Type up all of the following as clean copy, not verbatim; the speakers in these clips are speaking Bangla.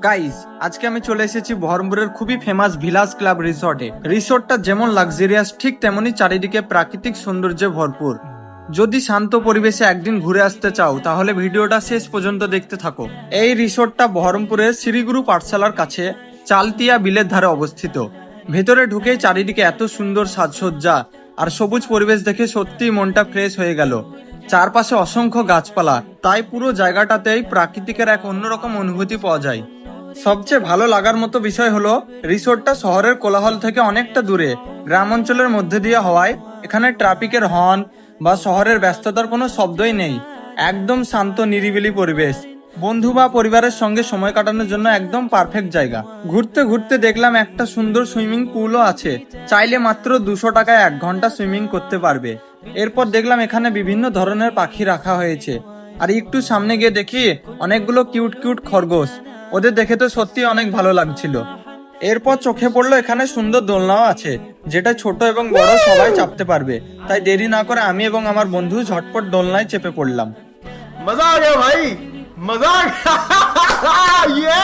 গাইজ আজকে আমি চলে এসেছি বহরমপুরের খুবই ফেমাস ভিলাজ ক্লাব রিসর্টে। রিসর্টটা যেমন লাক্সারিয়াস ঠিক তেমনি চারিদিকে প্রাকৃতিক সৌন্দর্যে ভরপুর। যদি শান্ত পরিবেশে একদিন ঘুরে আসতে চাও তাহলে ভিডিওটা শেষ পর্যন্ত দেখতে থাকো। এই রিসর্টটা বহরমপুরের শ্রীগুরু পাঠশালার কাছে চালতিয়া বিলের ধারে অবস্থিত। ভেতরে ঢুকেই চারিদিকে এত সুন্দর সাজসজ্জা আর সবুজ পরিবেশ দেখে সত্যিই মনটা ফ্রেশ হয়ে গেল। চারপাশে অসংখ্য গাছপালা, তাই পুরো জায়গাটাতেই প্রাকৃতিকের এক অন্যরকম অনুভূতি পাওয়া যায়। সবচেয়ে ভালো লাগার মতো বিষয় হলো রিসোর্টটা শহরের কোলাহল থেকে অনেকটা দূরে, গ্রাম অঞ্চলের মধ্যে দিয়ে হওয়ায় এখানে ট্রাফিকের হর্ন বা শহরের ব্যস্ততার কোনো শব্দই নেই। একদম শান্ত নিরিবিলি পরিবেশ। বন্ধু বা পরিবারের সঙ্গে সময় কাটানোর জন্য একদম পারফেক্ট জায়গা। ঘুরতে ঘুরতে দেখলাম একটা সুন্দর সুইমিং পুলও আছে। চাইলে মাত্র 200 টাকায় 1 ঘন্টা সুইমিং করতে পারবে। এরপর দেখলাম এখানে বিভিন্ন ধরনের পাখি রাখা হয়েছে। আর একটু সামনে গিয়ে দেখি অনেকগুলো কিউট কিউট খরগোশ। ওদের দেখে তো সত্যি অনেক ভালো লাগছিল। এরপর চোখে পড়লো এখানে সুন্দর দোলনাও আছে, যেটা ছোট এবং বড় সবাই চাপতে পারবে। তাই দেরি না করে আমি এবং আমার বন্ধু ঝটপট দোলনায় চেপে পড়লাম। मजा आ गया भाई, मजा आ गया।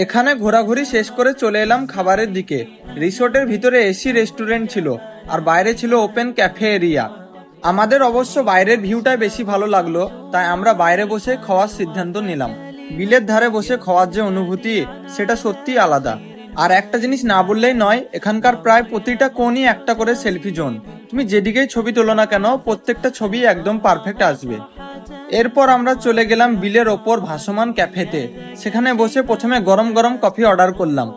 এখানে ঘোরাঘুরি শেষ করে চলে এলাম খাবারের দিকে। রিসোর্টের ভিতরে এসি রেস্টুরেন্ট ছিল আর বাইরে ছিল ওপেন ক্যাফে এরিয়া। আমাদের অবশ্য বাইরের ভিউটাই বেশি ভালো লাগলো, তাই আমরা বাইরে বসে খাওয়ার সিদ্ধান্ত নিলাম। বিলের ধারে বসে খাওয়ার যে অনুভূতি সেটা সত্যি আলাদা। আর একটা জিনিস না বললেই নয়, এখানকার প্রায় প্রতিটা কোণই একটা করে সেলফি জোন। তুমি যেদিকেই ছবি তোলো না কেন প্রত্যেকটা ছবি একদম পারফেক্ট আসবে। এরপর আমরা চলে গেলাম বিলের ওপর ভাসমান ক্যাফেতে। সেখানে বসে প্রথমে গরম গরম কফি অর্ডার করলাম।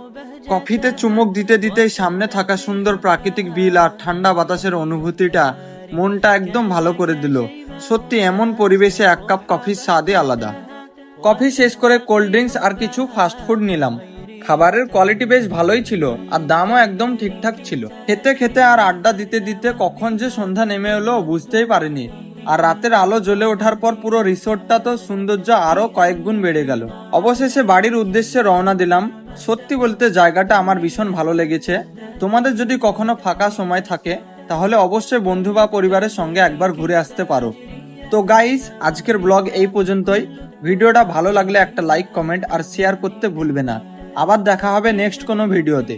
কফিতে চুমুক দিতে দিতে সামনে থাকা সুন্দর প্রাকৃতিক বিল আর ঠান্ডা বাতাসের অনুভূতিটা মনটা একদম ভালো করে দিল। সত্যি এমন পরিবেশে 1 কাপ কফির স্বাদই আলাদা। কফি শেষ করে কোল্ড ড্রিঙ্কস আর কিছু ফাস্ট ফুড নিলাম। খাবারের কোয়ালিটি বেশ ভালোই ছিল আর দামও একদম ঠিকঠাক ছিল। খেতে খেতে আর আড্ডা দিতে দিতে কখন যে সন্ধ্যা নেমে এলো বুঝতেই পারিনি। আর রাতের আলো জ্বলে ওঠার পর পুরো রিসোর্টটা তো সৌন্দর্য আরো কয়েক গুণ বেড়ে গেল। অবশেষে বাড়ির উদ্দেশ্যে রওনা দিলাম। সত্যি বলতে জায়গাটা আমার ভীষণ ভালো লেগেছে। তোমাদের যদি কখনো ফাঁকা সময় থাকে তাহলে অবশ্যই বন্ধু বা পরিবারের সঙ্গে একবার ঘুরে আসতে পারো। তো গাইস, আজকের ব্লগ এই পর্যন্তই। ভিডিওটা ভালো লাগলে একটা লাইক, কমেন্ট আর শেয়ার করতে ভুলবে না। আবার দেখা হবে নেক্সট কোনো ভিডিওতে।